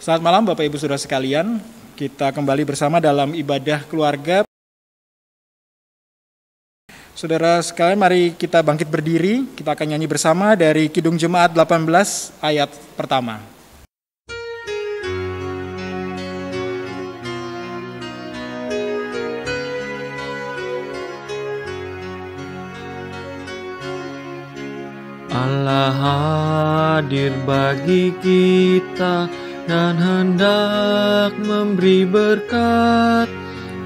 Selamat malam Bapak Ibu Saudara sekalian, kita kembali bersama dalam ibadah keluarga. Saudara sekalian, mari kita bangkit berdiri, kita akan nyanyi bersama dari Kidung Jemaat 18 ayat pertama. Allah hadir bagi kita dan hendak memberi berkat,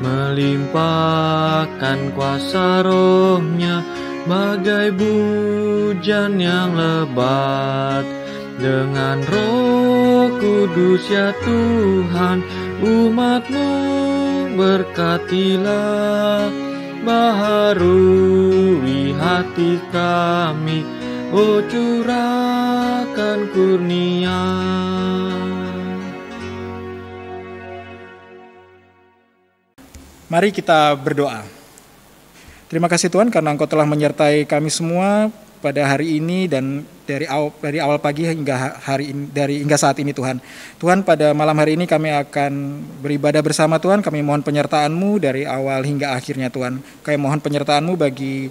melimpahkan kuasa rohnya bagai hujan yang lebat. Dengan Roh Kudus ya Tuhan, umat-Mu berkatilah, baharui hati kami, oh curahkan kurnia. Mari kita berdoa. Terima kasih Tuhan karena Engkau telah menyertai kami semua pada hari ini dan dari awal pagi hingga hingga saat ini Tuhan. Tuhan, pada malam hari ini kami akan beribadah bersama Tuhan. Kami mohon penyertaan-Mu dari awal hingga akhirnya Tuhan. Kami mohon penyertaan-Mu bagi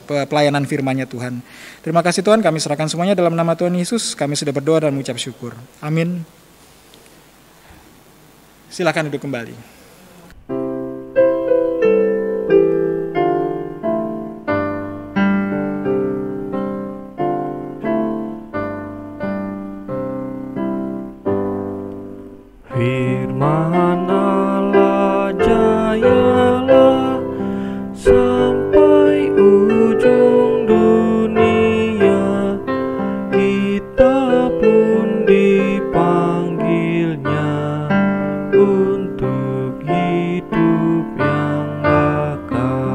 pelayanan firman-Nya Tuhan. Terima kasih Tuhan, kami serahkan semuanya dalam nama Tuhan Yesus. Kami sudah berdoa dan mengucap syukur. Amin. Silakan duduk kembali. Firman Allah jayalah sampai ujung dunia, kita pun dipanggilnya untuk hidup yang bakal.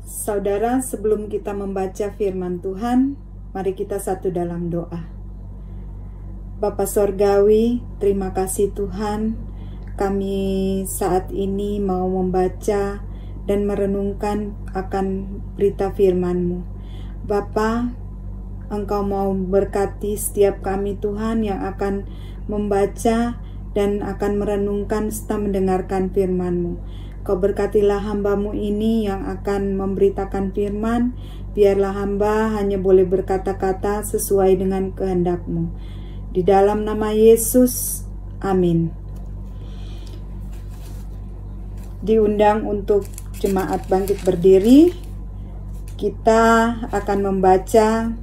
Saudara, sebelum kita membaca firman Tuhan, mari kita satu dalam doa. Bapa Sorgawi, terima kasih Tuhan, kami saat ini mau membaca dan merenungkan akan berita firman-Mu. Bapa, Engkau mau berkati setiap kami Tuhan yang akan membaca dan akan merenungkan serta mendengarkan firman-Mu. Kau berkatilah hamba-Mu ini yang akan memberitakan firman, biarlah hamba hanya boleh berkata-kata sesuai dengan kehendak-Mu. Di dalam nama Yesus, amin. Diundang untuk jemaat bangkit berdiri, kita akan membaca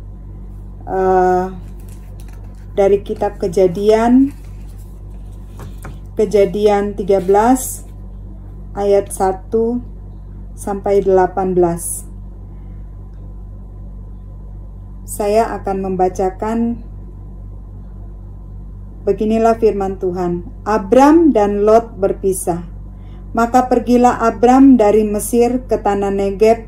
dari kitab Kejadian 13 ayat 1 sampai 18. Saya akan membacakan. Beginilah firman Tuhan. Abram dan Lot berpisah. Maka pergilah Abram dari Mesir ke tanah Negeb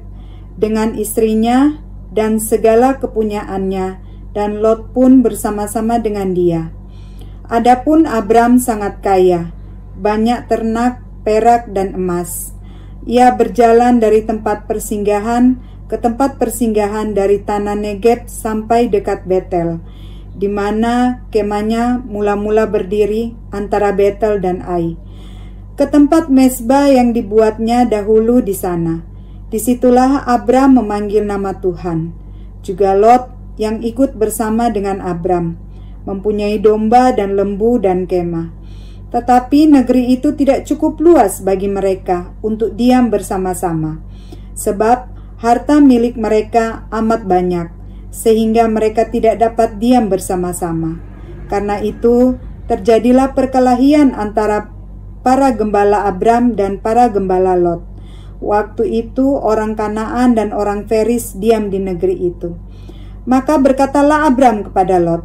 dengan istrinya dan segala kepunyaannya, dan Lot pun bersama-sama dengan dia. Adapun Abram sangat kaya, banyak ternak, perak, dan emas. Ia berjalan dari tempat persinggahan ke tempat persinggahan dari tanah Negeb sampai dekat Betel, di mana kemahnya mula-mula berdiri antara Betel dan Ai, ke tempat mezbah yang dibuatnya dahulu di sana. Disitulah Abram memanggil nama Tuhan. Juga Lot yang ikut bersama dengan Abram, mempunyai domba dan lembu dan kemah. Tetapi negeri itu tidak cukup luas bagi mereka untuk diam bersama-sama, sebab harta milik mereka amat banyak, sehingga mereka tidak dapat diam bersama-sama. Karena itu terjadilah perkelahian antara para gembala Abram dan para gembala Lot. Waktu itu orang Kanaan dan orang Feris diam di negeri itu. Maka berkatalah Abram kepada Lot,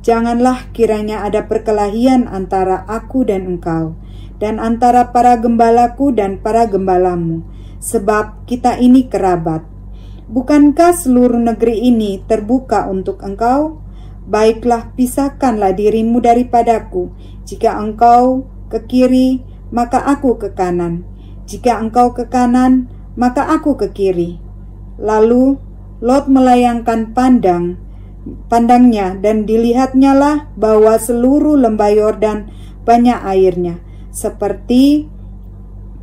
janganlah kiranya ada perkelahian antara aku dan engkau, dan antara para gembalaku dan para gembalamu, sebab kita ini kerabat. Bukankah seluruh negeri ini terbuka untuk engkau? Baiklah, pisahkanlah dirimu daripadaku. Jika engkau ke kiri, maka aku ke kanan. Jika engkau ke kanan, maka aku ke kiri. Lalu Lot melayangkan pandang dan dilihatnyalah bahwa seluruh lembah Yordan banyak airnya, seperti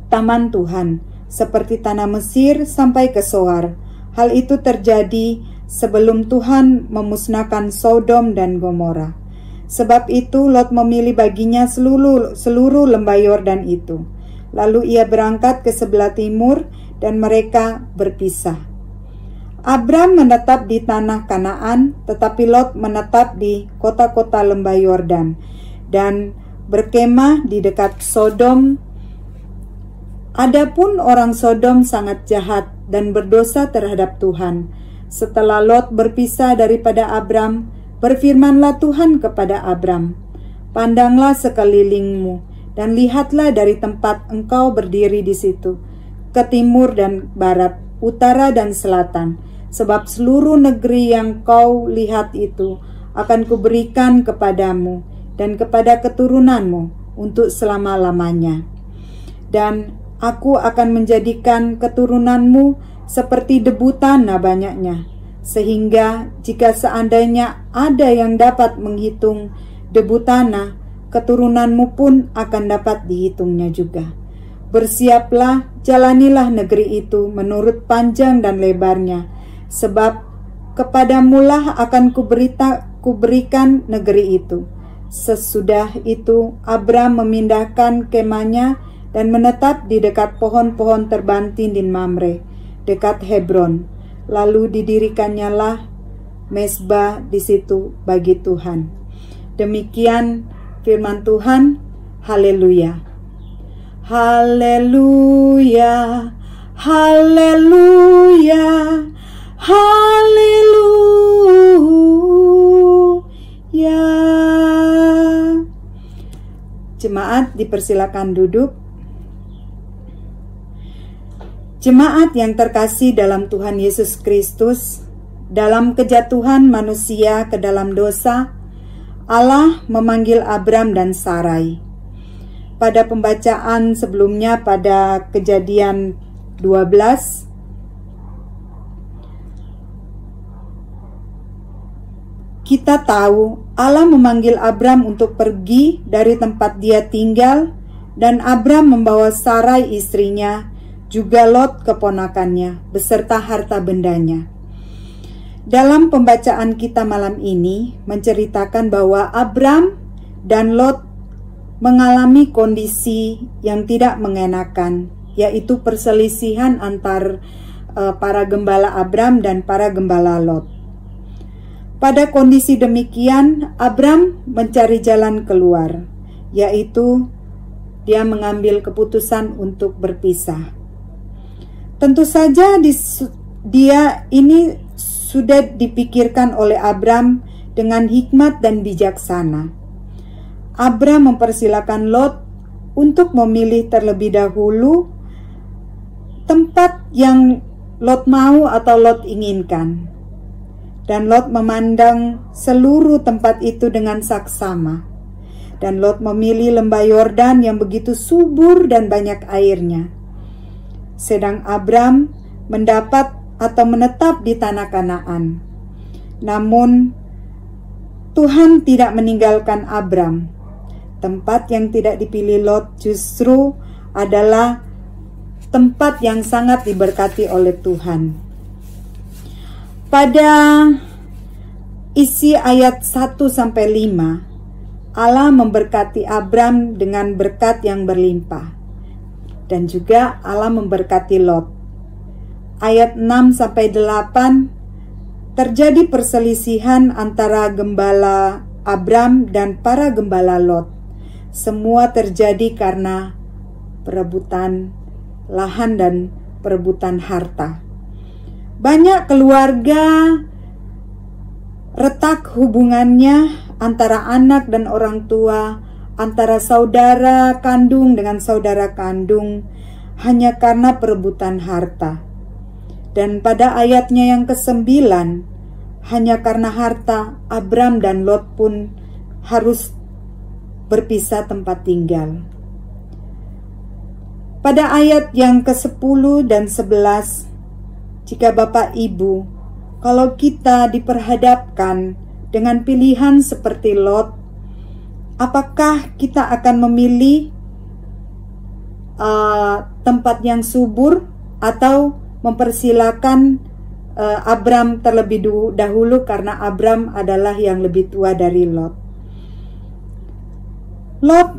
taman Tuhan, seperti tanah Mesir sampai ke Soar. Hal itu terjadi sebelum Tuhan memusnahkan Sodom dan Gomora. Sebab itu Lot memilih baginya seluruh lembah Yordan itu. Lalu ia berangkat ke sebelah timur dan mereka berpisah. Abram menetap di tanah Kanaan, tetapi Lot menetap di kota-kota lembah Yordan dan berkemah di dekat Sodom. Adapun orang Sodom sangat jahat dan berdosa terhadap Tuhan. Setelah Lot berpisah daripada Abram, berfirmanlah Tuhan kepada Abram, "Pandanglah sekelilingmu dan lihatlah dari tempat engkau berdiri di situ, ke timur dan barat, utara dan selatan, sebab seluruh negeri yang kau lihat itu akan kuberikan kepadamu dan kepada keturunanmu untuk selama-lamanya. Dan aku akan menjadikan keturunanmu seperti debu tanah banyaknya, sehingga jika seandainya ada yang dapat menghitung debu tanah, keturunanmu pun akan dapat dihitungnya juga. Bersiaplah, jalanilah negeri itu menurut panjang dan lebarnya, sebab kepadamulah akan kuberikan negeri itu." Sesudah itu Abram memindahkan kemahnya dan menetap di dekat pohon-pohon terbantin di Mamre, dekat Hebron. Lalu didirikannya mezbah di situ bagi Tuhan. Demikian firman Tuhan. Haleluya. Haleluya. Haleluya. Haleluya. Jemaat dipersilakan duduk. Jemaat yang terkasih dalam Tuhan Yesus Kristus, dalam kejatuhan manusia ke dalam dosa, Allah memanggil Abram dan Sarai. Pada pembacaan sebelumnya pada Kejadian 12, kita tahu Allah memanggil Abram untuk pergi dari tempat dia tinggal, dan Abram membawa Sarai istrinya, juga Lot keponakannya, beserta harta bendanya. Dalam pembacaan kita malam ini menceritakan bahwa Abram dan Lot mengalami kondisi yang tidak mengenakan, yaitu perselisihan antar para gembala Abram dan para gembala Lot. Pada kondisi demikian, Abram mencari jalan keluar, yaitu dia mengambil keputusan untuk berpisah. Tentu saja dia ini sudah dipikirkan oleh Abram dengan hikmat dan bijaksana. Abram mempersilakan Lot untuk memilih terlebih dahulu tempat yang Lot mau atau Lot inginkan. Dan Lot memandang seluruh tempat itu dengan saksama. Dan Lot memilih lembah Yordan yang begitu subur dan banyak airnya. Sedang Abram mendapat atau menetap di tanah Kanaan. Namun Tuhan tidak meninggalkan Abram. Tempat yang tidak dipilih Lot justru adalah tempat yang sangat diberkati oleh Tuhan. Pada isi ayat 1-5, Allah memberkati Abram dengan berkat yang berlimpah. Dan juga Allah memberkati Lot. Ayat 6-8, terjadi perselisihan antara gembala Abram dan para gembala Lot. Semua terjadi karena perebutan lahan dan perebutan harta. Banyak keluarga retak hubungannya antara anak dan orang tua, antara saudara kandung dengan saudara kandung, hanya karena perebutan harta. Dan pada ayatnya yang ke-9, hanya karena harta, Abram dan Lot pun harus berpisah tempat tinggal. Pada ayat yang ke-10 dan 11, jika Bapak Ibu kalau kita diperhadapkan dengan pilihan seperti Lot, apakah kita akan memilih tempat yang subur atau mempersilakan Abram terlebih dahulu, karena Abram adalah yang lebih tua dari Lot. Lot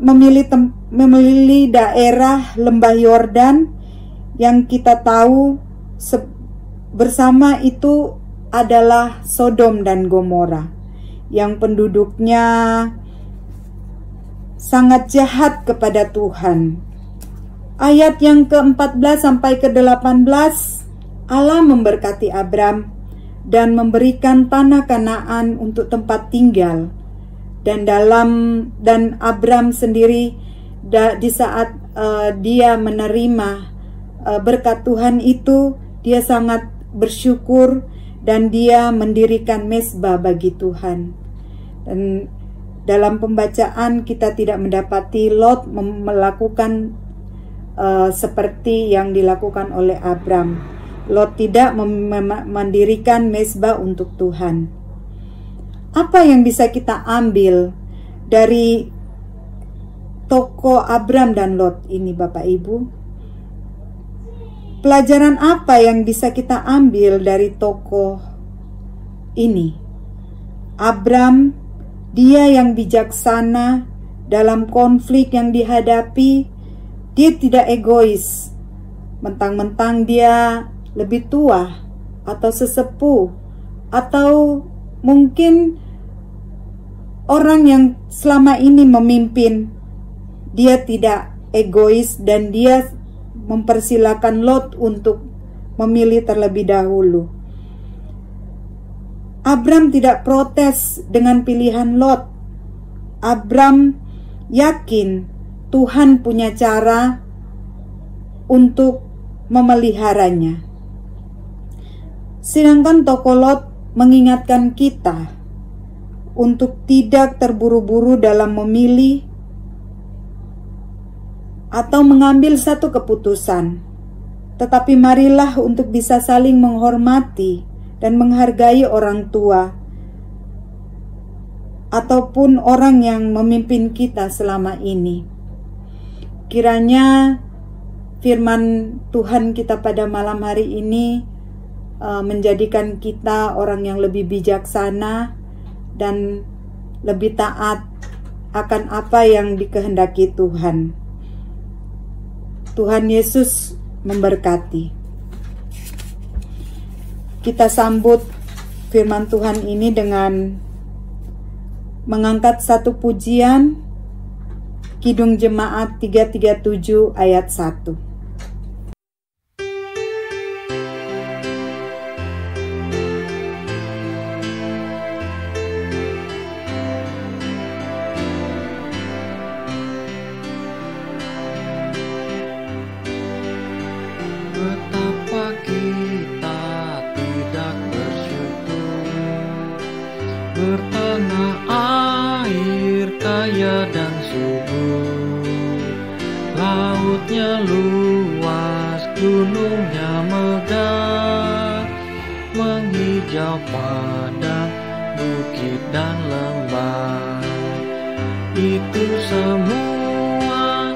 memilih daerah lembah Yordan yang kita tahu bersama itu adalah Sodom dan Gomora, yang penduduknya sangat jahat kepada Tuhan. Ayat yang ke-14 sampai ke-18, Allah memberkati Abram dan memberikan tanah Kanaan untuk tempat tinggal. Dan Abram sendiri di saat dia menerima berkat Tuhan itu, dia sangat bersyukur dan dia mendirikan mezbah bagi Tuhan. Dan dalam pembacaan kita tidak mendapati Lot melakukan seperti yang dilakukan oleh Abram. Lot tidak mendirikan mezbah untuk Tuhan. Apa yang bisa kita ambil dari tokoh Abram dan Lot ini, Bapak Ibu? Pelajaran apa yang bisa kita ambil dari tokoh ini? Abram, dia yang bijaksana dalam konflik yang dihadapi. Dia tidak egois, mentang-mentang dia lebih tua atau sesepuh, atau mungkin orang yang selama ini memimpin. Dia tidak egois dan dia mempersilakan Lot untuk memilih terlebih dahulu. Abram tidak protes dengan pilihan Lot. Abram yakin Tuhan punya cara untuk memeliharanya. Sedangkan tokoh Lot mengingatkan kita untuk tidak terburu-buru dalam memilih atau mengambil satu keputusan, tetapi marilah untuk bisa saling menghormati dan menghargai orang tua ataupun orang yang memimpin kita selama ini. Kiranya firman Tuhan kita pada malam hari ini menjadikan kita orang yang lebih bijaksana dan lebih taat akan apa yang dikehendaki Tuhan. Tuhan Yesus memberkati. Kita sambut firman Tuhan ini dengan mengangkat satu pujian, Kidung Jemaat 337 ayat 1. Betapa kita tidak bersyukur, bertanah air kaya dan subur, lautnya luas, gunungnya megah, menghijau padang, bukit dan lembah. Itu semua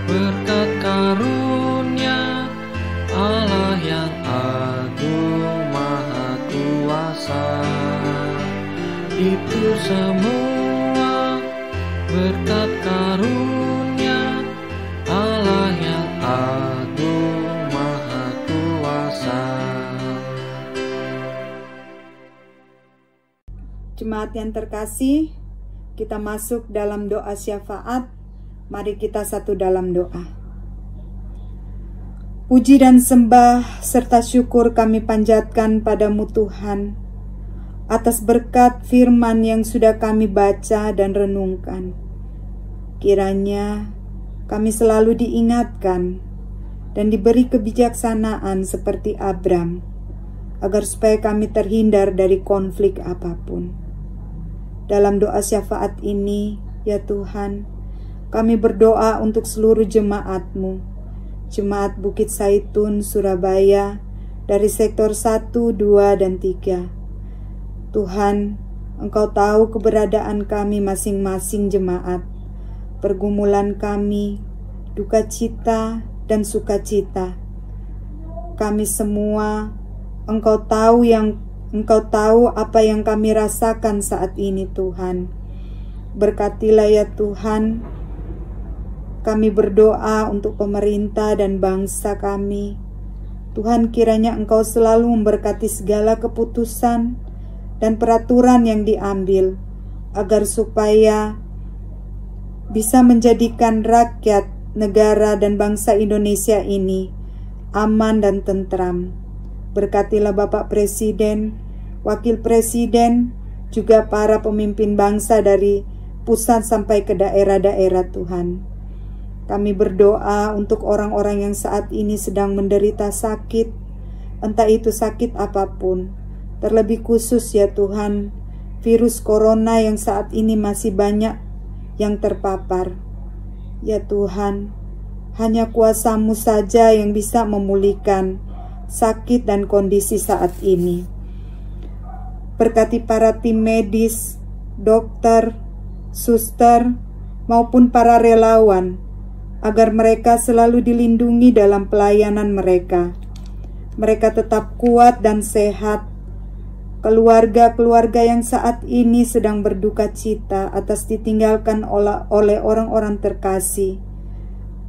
berkat karunia Allah yang agung maha kuasa. Itu semua berkat karunia Allah yang agung maha kuasa. Jemaat yang terkasih, kita masuk dalam doa syafaat. Mari kita satu dalam doa. Puji dan sembah serta syukur kami panjatkan padamu Tuhan, atas berkat firman yang sudah kami baca dan renungkan. Kiranya kami selalu diingatkan dan diberi kebijaksanaan seperti Abram, agar supaya kami terhindar dari konflik apapun. Dalam doa syafaat ini, ya Tuhan, kami berdoa untuk seluruh jemaat-Mu, Jemaat Bukit Saitun, Surabaya, dari sektor 1, 2, dan 3. Tuhan, Engkau tahu keberadaan kami masing-masing jemaat, pergumulan kami, duka cita, dan sukacita. Kami semua, Engkau tahu apa yang kami rasakan saat ini, Tuhan. Berkatilah ya Tuhan, kami berdoa untuk pemerintah dan bangsa kami. Tuhan, kiranya Engkau selalu memberkati segala keputusan dan peraturan yang diambil, agar supaya bisa menjadikan rakyat, negara, dan bangsa Indonesia ini aman dan tentram. Berkatilah Bapak Presiden, Wakil Presiden, juga para pemimpin bangsa dari pusat sampai ke daerah-daerah, Tuhan. Kami berdoa untuk orang-orang yang saat ini sedang menderita sakit, entah itu sakit apapun. Terlebih khusus ya Tuhan, virus corona yang saat ini masih banyak yang terpapar. Ya Tuhan, hanya kuasa-Mu saja yang bisa memulihkan sakit dan kondisi saat ini. Berkati para tim medis, dokter, suster, maupun para relawan, agar mereka selalu dilindungi dalam pelayanan mereka. Mereka tetap kuat dan sehat. Keluarga-keluarga yang saat ini sedang berduka cita atas ditinggalkan oleh orang-orang terkasih,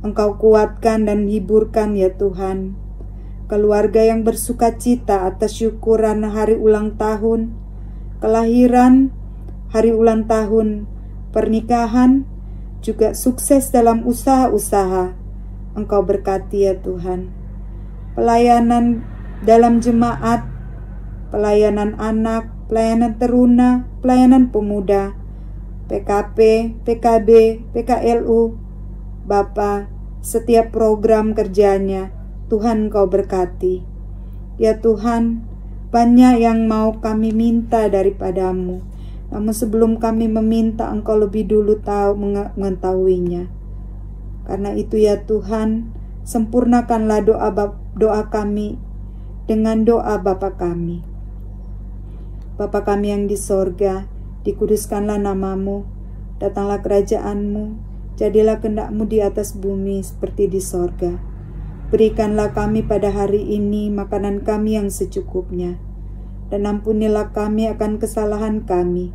Engkau kuatkan dan hiburkan ya Tuhan. Keluarga yang bersuka cita atas syukuran hari ulang tahun, kelahiran, hari ulang tahun, pernikahan, juga sukses dalam usaha-usaha, Engkau berkati ya Tuhan. Pelayanan dalam jemaat, pelayanan anak, pelayanan teruna, pelayanan pemuda, PKP, PKB, PKLU, Bapa, setiap program kerjanya, Tuhan Engkau berkati. Ya Tuhan, banyak yang mau kami minta daripada-Mu, namun sebelum kami meminta, Engkau lebih dulu tahu mengetahuinya. Karena itu ya Tuhan, sempurnakanlah doa kami dengan doa Bapa kami. Bapa kami yang di sorga, dikuduskanlah nama-Mu, datanglah kerajaan-Mu, jadilah kehendak-Mu di atas bumi seperti di sorga. Berikanlah kami pada hari ini makanan kami yang secukupnya, dan ampunilah kami akan kesalahan kami,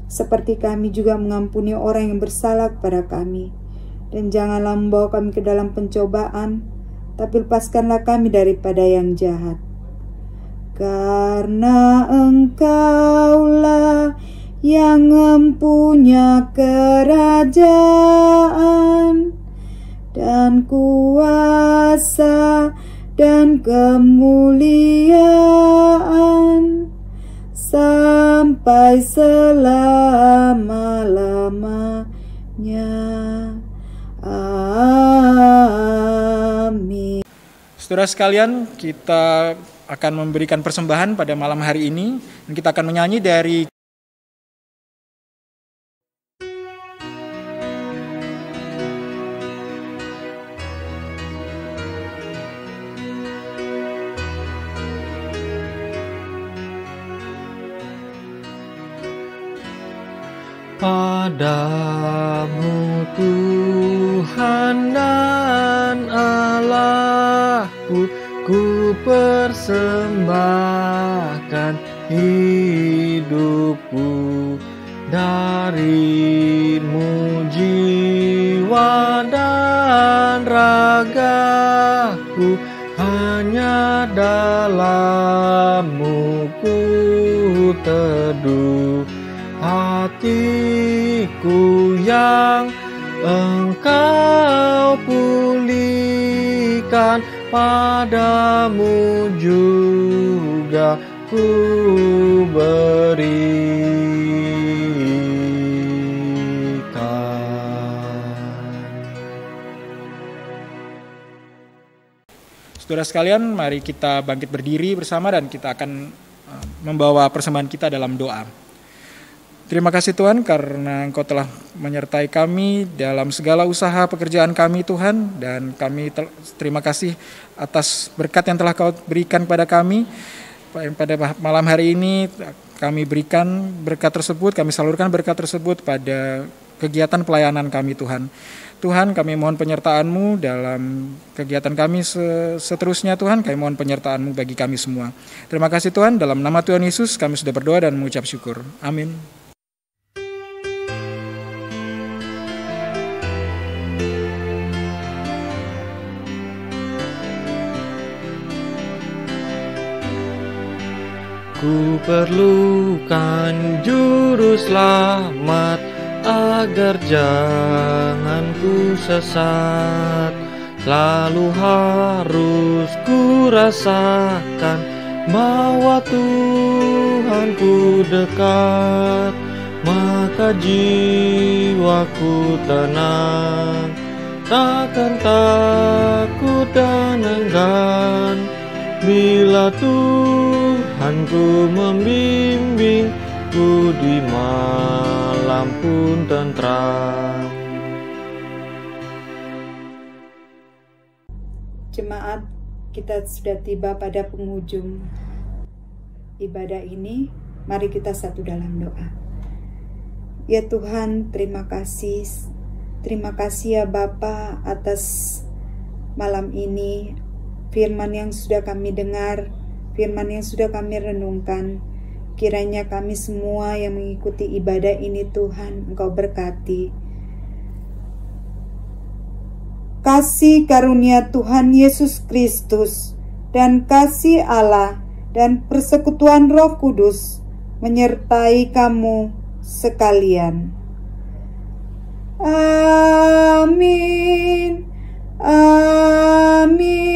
seperti kami juga mengampuni orang yang bersalah kepada kami. Dan janganlah membawa kami ke dalam pencobaan, tapi lepaskanlah kami daripada yang jahat. Karena Engkaulah yang mempunyai kerajaan dan kuasa dan kemuliaan sampai selama-lamanya. Amin. Saudara sekalian, kita akan memberikan persembahan pada malam hari ini, dan kita akan menyanyi dari Padamu Tuhan dan Allahku, ku persembahkan hidupku. Dari-Mu jiwa dan ragaku, hanya dalam-Mu ku teduh. Hatiku yang Engkau pulihkan, padamu juga ku berikan. Saudara sekalian, mari kita bangkit berdiri bersama dan kita akan membawa persembahan kita dalam doa. Terima kasih Tuhan karena Engkau telah menyertai kami dalam segala usaha pekerjaan kami Tuhan, dan kami terima kasih atas berkat yang telah Kau berikan pada kami. Pada malam hari ini kami berikan berkat tersebut, kami salurkan berkat tersebut pada kegiatan pelayanan kami Tuhan. Tuhan, kami mohon penyertaan-Mu dalam kegiatan kami seterusnya Tuhan. Kami mohon penyertaan-Mu bagi kami semua. Terima kasih Tuhan, dalam nama Tuhan Yesus kami sudah berdoa dan mengucap syukur. Amin. Ku perlukan juru selamat agar jangan ku sesat. Selalu harus ku rasakan bahwa Tuhanku dekat, maka jiwaku tenang, takkan takut dan enggan bila Tuhanku membimbingku di malam pun tentram. Jemaat, kita sudah tiba pada penghujung ibadah ini. Mari kita satu dalam doa. Ya Tuhan, terima kasih. Terima kasih ya Bapa atas malam ini. Firman yang sudah kami dengar, firman yang sudah kami renungkan, kiranya kami semua yang mengikuti ibadah ini Tuhan, Engkau berkati. Kasih karunia Tuhan Yesus Kristus dan kasih Allah dan persekutuan Roh Kudus menyertai kamu sekalian. Amin. Amin.